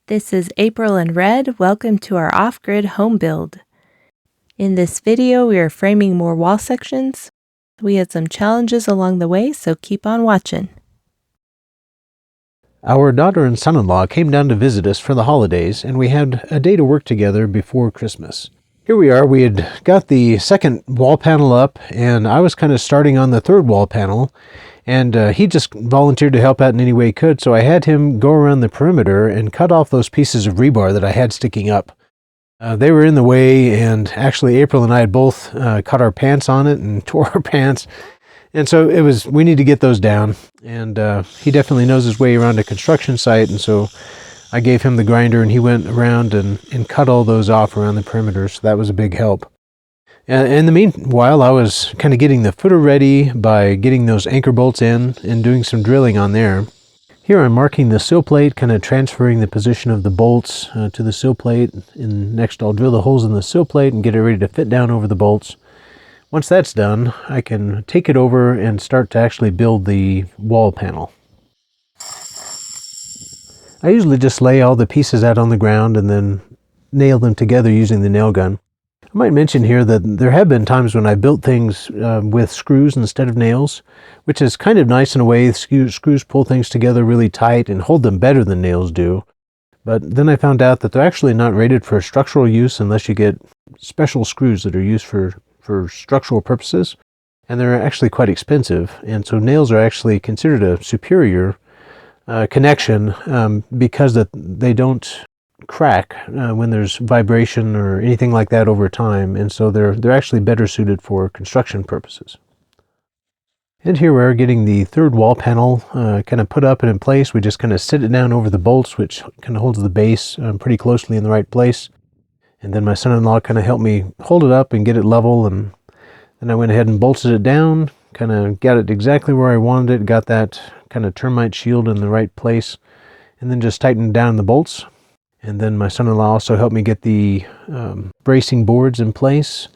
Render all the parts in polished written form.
This is April and Red. Welcome to our off-grid home build. In this video, we are framing more wall sections. We had some challenges along the way, so keep on watching. Our daughter and son-in-law came down to visit us for the holidays, and we had a day to work together before Christmas. Here we are. We had got the second wall panel up, and I was kind of starting on the third wall panel, and he just volunteered to help out in any way he could, so I had him go around the perimeter and cut off those pieces of rebar that I had sticking up. They were in the way, and actually April and I had both cut our pants on it and tore our pants. And so we need to get those down, and he definitely knows his way around a construction site, and so I gave him the grinder, and he went around and cut all those off around the perimeter, so that was a big help. In the meanwhile, I was kind of getting the footer ready by getting those anchor bolts in and doing some drilling on there. Here I'm marking the sill plate, kind of transferring the position of the bolts to the sill plate, and next I'll drill the holes in the sill plate and get it ready to fit down over the bolts. Once that's done, I can take it over and start to actually build the wall panel. I usually just lay all the pieces out on the ground and then nail them together using the nail gun. I might mention here that there have been times when I built things with screws instead of nails, which is kind of nice in a way. Screws pull things together really tight and hold them better than nails do. But then I found out that they're actually not rated for structural use unless you get special screws that are used for structural purposes, and they're actually quite expensive, and so nails are actually considered a superior connection because that they don't crack when there's vibration or anything like that over time, and so they're actually better suited for construction purposes. And here we are getting the third wall panel kind of put up and in place. We just kind of sit it down over the bolts, which kind of holds the base pretty closely in the right place. And then my son-in-law kind of helped me hold it up and get it level, and then I went ahead and bolted it down, kind of got it exactly where I wanted it, got that kind of termite shield in the right place, and then just tightened down the bolts. And then my son-in-law also helped me get the bracing boards in place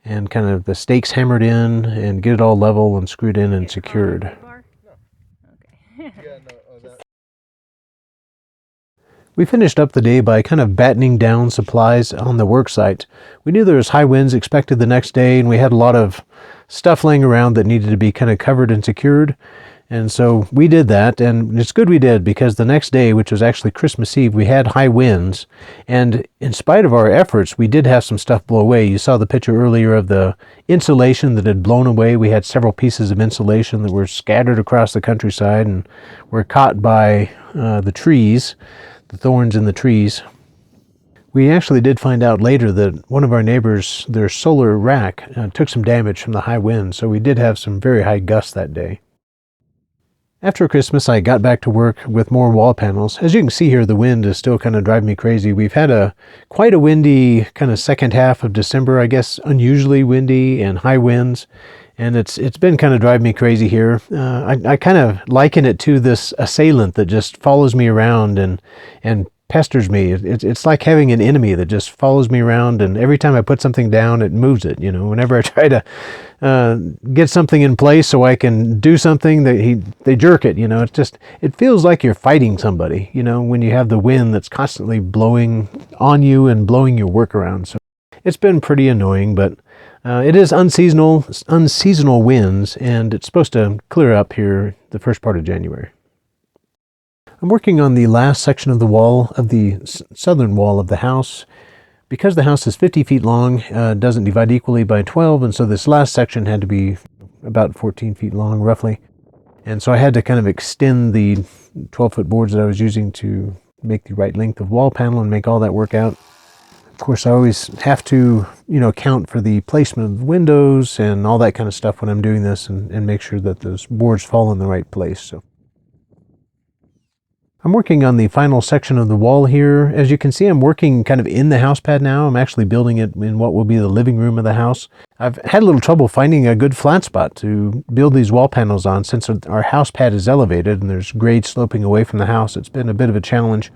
and kind of the stakes hammered in and get it all level and screwed in and secured. We finished up the day by kind of battening down supplies on the work site. We knew there was high winds expected the next day, and we had a lot of stuff laying around that needed to be kind of covered and secured. And so we did that, and it's good we did, because the next day, which was actually Christmas Eve, we had high winds. And in spite of our efforts, we did have some stuff blow away. You saw the picture earlier of the insulation that had blown away. We had several pieces of insulation that were scattered across the countryside and were caught by the trees. The thorns in the trees. We actually did find out later that one of our neighbors, their solar rack, took some damage from the high wind, so we did have some very high gusts that day. After Christmas, I got back to work with more wall panels. As you can see here, the wind is still kind of driving me crazy. We've had quite a windy kind of second half of December, I guess unusually windy and high winds. And it's been kind of driving me crazy here. I kind of liken it to this assailant that just follows me around and pesters me. It's like having an enemy that just follows me around, and every time I put something down, it moves it. You know, whenever I try to get something in place so I can do something, they jerk it. You know, it feels like you're fighting somebody. You know, when you have the wind that's constantly blowing on you and blowing your work around. So it's been pretty annoying, but it is unseasonal winds, and it's supposed to clear up here the first part of January. I'm working on the last section of the wall, of the southern wall of the house. Because the house is 50 feet long, it doesn't divide equally by 12, and so this last section had to be about 14 feet long, roughly. And so I had to kind of extend the 12-foot boards that I was using to make the right length of wall panel and make all that work out. Of course, I always have to, account for the placement of the windows and all that kind of stuff when I'm doing this, and make sure that those boards fall in the right place. So I'm working on the final section of the wall here. As you can see, I'm working kind of in the house pad now. I'm actually building it in what will be the living room of the house. I've had a little trouble finding a good flat spot to build these wall panels on since our house pad is elevated and there's grade sloping away from the house. It's been a bit of a challenge,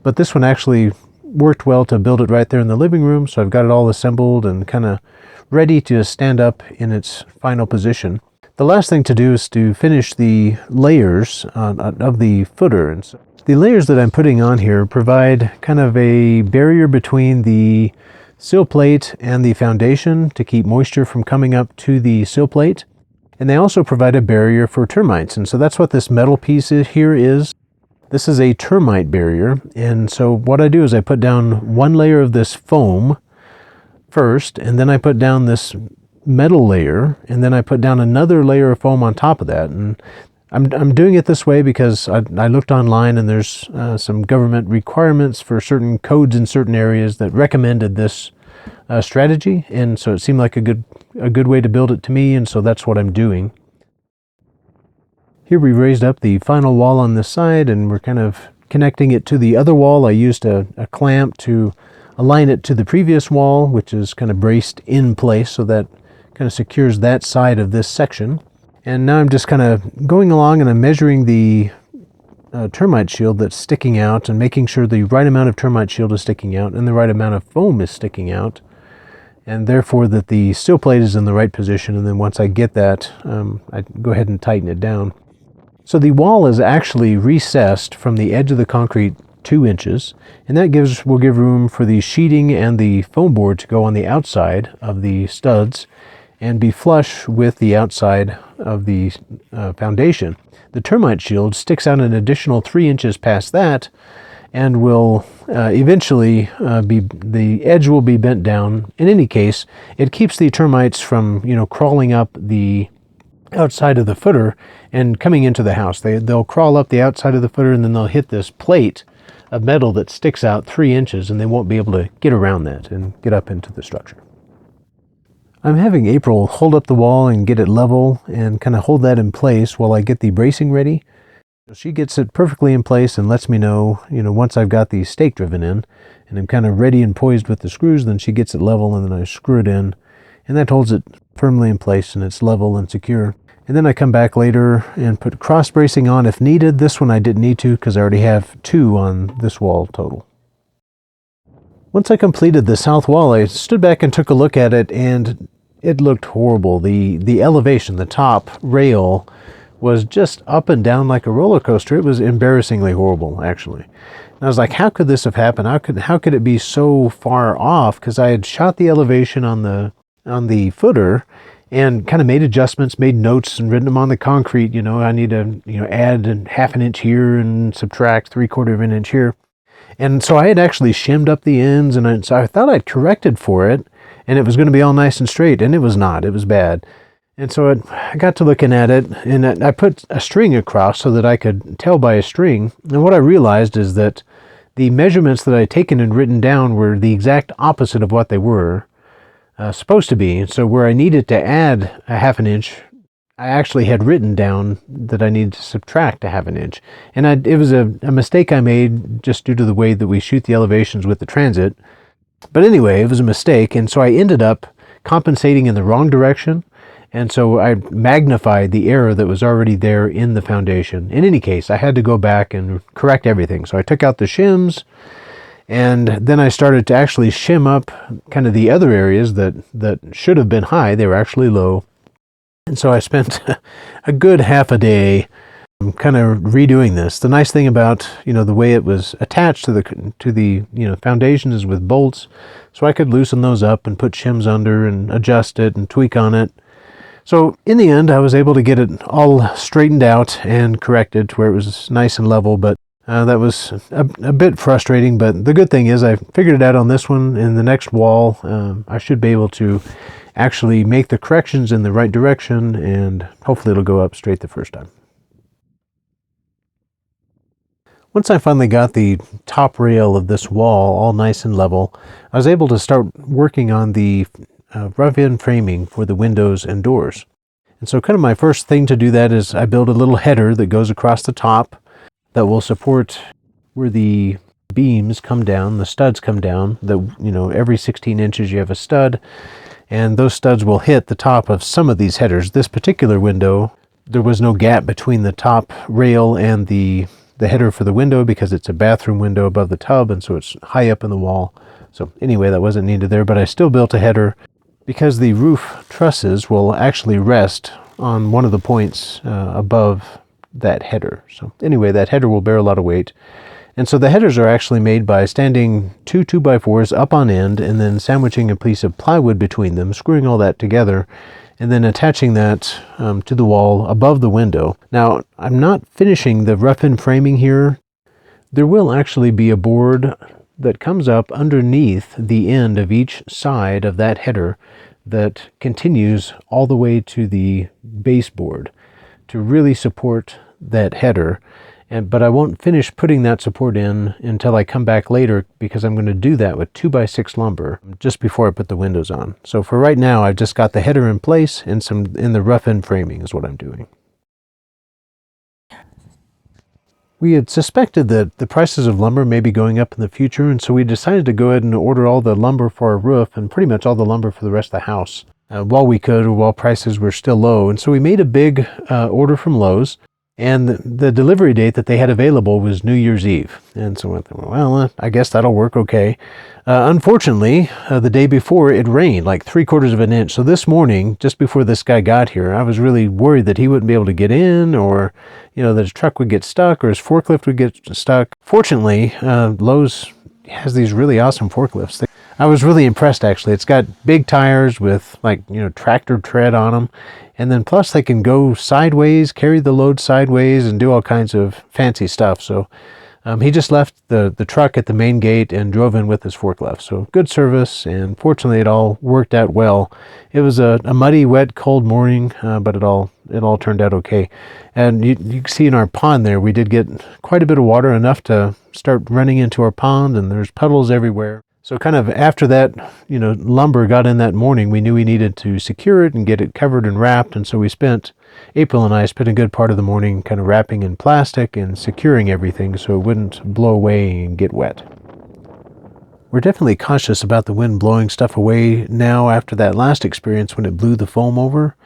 but this one actually worked well to build it right there in the living room, so I've got it all assembled and kind of ready to stand up in its final position. The last thing to do is to finish the layers of the footer. And so The layers that I'm putting on here provide kind of a barrier between the sill plate and the foundation to keep moisture from coming up to the sill plate. And they also provide a barrier for termites. And so that's what this metal piece here is. This is a termite barrier. And so what I do is I put down one layer of this foam first, and then I put down this metal layer, and then I put down another layer of foam on top of that. And I'm doing it this way because I looked online, and there's some government requirements for certain codes in certain areas that recommended this strategy, and so it seemed like a good way to build it to me, and so that's what I'm doing. Here we raised up the final wall on this side, and we're kind of connecting it to the other wall. I used a clamp to align it to the previous wall, which is kind of braced in place, so that kind of secures that side of this section. And now I'm just kind of going along, and I'm measuring the termite shield that's sticking out and making sure the right amount of termite shield is sticking out and the right amount of foam is sticking out, and therefore that the sill plate is in the right position. And then once I get that, I go ahead and tighten it down. So the wall is actually recessed from the edge of the concrete 2 inches, and that will give room for the sheeting and the foam board to go on the outside of the studs and be flush with the outside of the foundation. The termite shield sticks out an additional 3 inches past that, and will eventually the edge will be bent down. In any case, it keeps the termites from crawling up the outside of the footer and coming into the house. They'll crawl up the outside of the footer, and then they'll hit this plate of metal that sticks out 3 inches, and they won't be able to get around that and get up into the structure. I'm having April hold up the wall and get it level and kind of hold that in place while I get the bracing ready. She gets it perfectly in place and lets me know, once I've got the stake driven in and I'm kind of ready and poised with the screws, then she gets it level, and then I screw it in, and that holds it firmly in place and it's level and secure. And then I come back later and put cross bracing on if needed. This one I didn't need to because I already have 2 on this wall total. Once I completed the south wall, I stood back and took a look at it, and it looked horrible. The elevation, the top rail, was just up and down like a roller coaster. It was embarrassingly horrible, actually. And I was like, how could this have happened? How could it be so far off? Because I had shot the elevation on the footer and kind of made adjustments, made notes, and written them on the concrete. I need to add half an inch here and subtract 3/4 of an inch here. And so I had actually shimmed up the ends, and so I thought I'd corrected for it, and it was going to be all nice and straight, and it was not. It was bad. And so I got to looking at it, and I put a string across so that I could tell by a string. And what I realized is that the measurements that I had taken and written down were the exact opposite of what they were supposed to be. And so where I needed to add a half an inch, I actually had written down that I needed to subtract a half an inch. And it was a mistake I made just due to the way that we shoot the elevations with the Transit. But anyway, it was a mistake, and so I ended up compensating in the wrong direction. And so I magnified the error that was already there in the foundation. In any case, I had to go back and correct everything. So I took out the shims, and then I started to actually shim up kind of the other areas that should have been high. They were actually low. And so I spent a good half a day kind of redoing this. The nice thing about, the way it was attached to the foundation is with bolts. So I could loosen those up and put shims under and adjust it and tweak on it. So in the end, I was able to get it all straightened out and corrected to where it was nice and level, but that was a bit frustrating. But the good thing is I figured it out on this one. In the next wall, I should be able to actually make the corrections in the right direction, and hopefully it'll go up straight the first time. Once I finally got the top rail of this wall all nice and level, I was able to start working on the rough-in framing for the windows and doors. And so kind of my first thing to do that is I build a little header that goes across the top that will support where the beams come down, the studs come down. Every 16 inches you have a stud, and those studs will hit the top of some of these headers. This particular window, there was no gap between the top rail and the header for the window because it's a bathroom window above the tub, and so it's high up in the wall. So anyway, that wasn't needed there, but I still built a header because the roof trusses will actually rest on one of the points above that header. So anyway, that header will bear a lot of weight. And so the headers are actually made by standing two 2x4s up on end and then sandwiching a piece of plywood between them, screwing all that together, and then attaching that to the wall above the window. Now, I'm not finishing the rough-in framing here. There will actually be a board that comes up underneath the end of each side of that header that continues all the way to the baseboard to really support that header. But I won't finish putting that support in until I come back later, because I'm going to do that with 2x6 lumber just before I put the windows on. So for right now, I've just got the header in place and some in the rough-in framing is what I'm doing. We had suspected that the prices of lumber may be going up in the future, and so we decided to go ahead and order all the lumber for our roof and pretty much all the lumber for the rest of the house while we could, or while prices were still low. And so we made a big order from Lowe's. And the delivery date that they had available was New Year's Eve. And so I thought, well, I guess that'll work okay. Unfortunately, the day before it rained like 3/4 of an inch. So this morning, just before this guy got here, I was really worried that he wouldn't be able to get in, or, that his truck would get stuck, or his forklift would get stuck. Fortunately, Lowe's has these really awesome forklifts. I was really impressed, actually. It's got big tires with tractor tread on them. And then plus they can go sideways, carry the load sideways, and do all kinds of fancy stuff. So he just left the truck at the main gate and drove in with his forklift. So good service, and fortunately it all worked out well. It was a muddy, wet, cold morning, but it all turned out okay. And you can see in our pond there, we did get quite a bit of water, enough to start running into our pond, and there's puddles everywhere. So kind of after that, lumber got in that morning, we knew we needed to secure it and get it covered and wrapped. And so April and I spent a good part of the morning kind of wrapping in plastic and securing everything so it wouldn't blow away and get wet. We're definitely cautious about the wind blowing stuff away now after that last experience when it blew the foam over.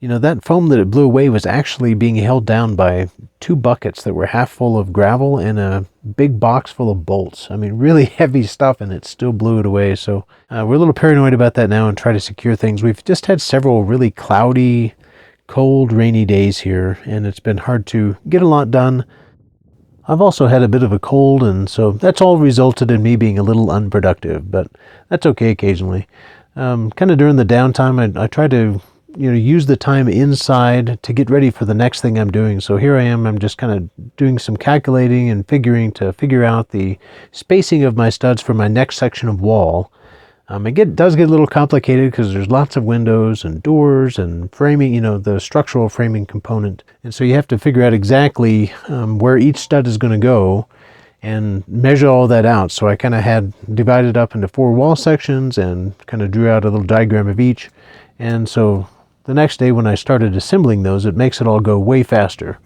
That foam that it blew away was actually being held down by 2 buckets that were half full of gravel and a big box full of bolts. I mean, really heavy stuff, and it still blew it away. So we're a little paranoid about that now and try to secure things. We've just had several really cloudy, cold, rainy days here, and it's been hard to get a lot done. I've also had a bit of a cold, and so that's all resulted in me being a little unproductive, but that's okay occasionally. Kind of during the downtime, I try to use the time inside to get ready for the next thing I'm doing. So here I am, I'm just kind of doing some calculating and figure out the spacing of my studs for my next section of wall. It does get a little complicated because there's lots of windows and doors and framing, the structural framing component. And so you have to figure out exactly where each stud is going to go and measure all that out. So I kind of had divided up into 4 wall sections and kind of drew out a little diagram of each. And so the next day when I started assembling those, it makes it all go way faster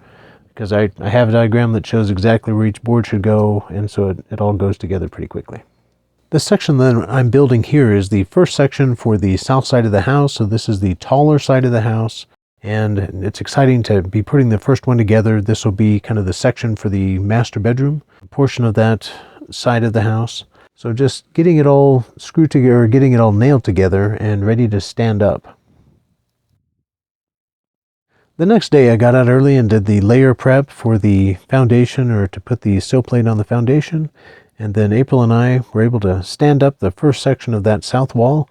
because I have a diagram that shows exactly where each board should go, and so it all goes together pretty quickly. The section that I'm building here is the first section for the south side of the house, so this is the taller side of the house, and it's exciting to be putting the first one together. This will be kind of the section for the master bedroom, a portion of that side of the house. So just getting it all screwed together, getting it all nailed together and ready to stand up. The next day I got out early and did the layer prep for the foundation, or to put the sill plate on the foundation. And then April and I were able to stand up the first section of that south wall.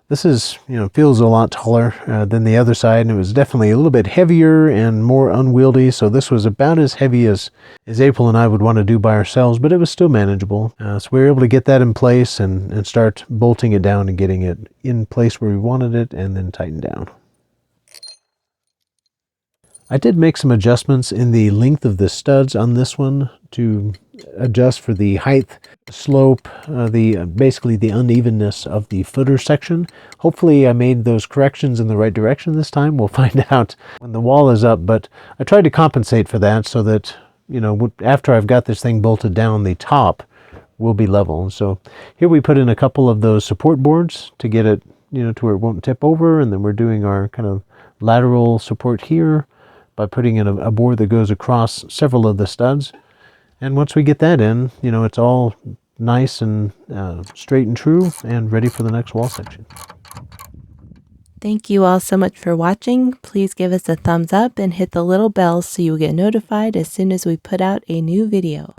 This is, feels a lot taller than the other side, and it was definitely a little bit heavier and more unwieldy. So this was about as heavy as April and I would want to do by ourselves, but it was still manageable. So we were able to get that in place and start bolting it down and getting it in place where we wanted it, and then tighten down. I did make some adjustments in the length of the studs on this one to adjust for the height, slope, basically the unevenness of the footer section. Hopefully I made those corrections in the right direction this time. We'll find out when the wall is up, but I tried to compensate for that so that, after I've got this thing bolted down, the top will be level. So here we put in a couple of those support boards to get it, to where it won't tip over, and then we're doing our kind of lateral support here by putting in a board that goes across several of the studs. And once we get that in, it's all nice and straight and true and ready for the next wall section. Thank you all so much for watching. Please give us a thumbs up and hit the little bell so you'll get notified as soon as we put out a new video.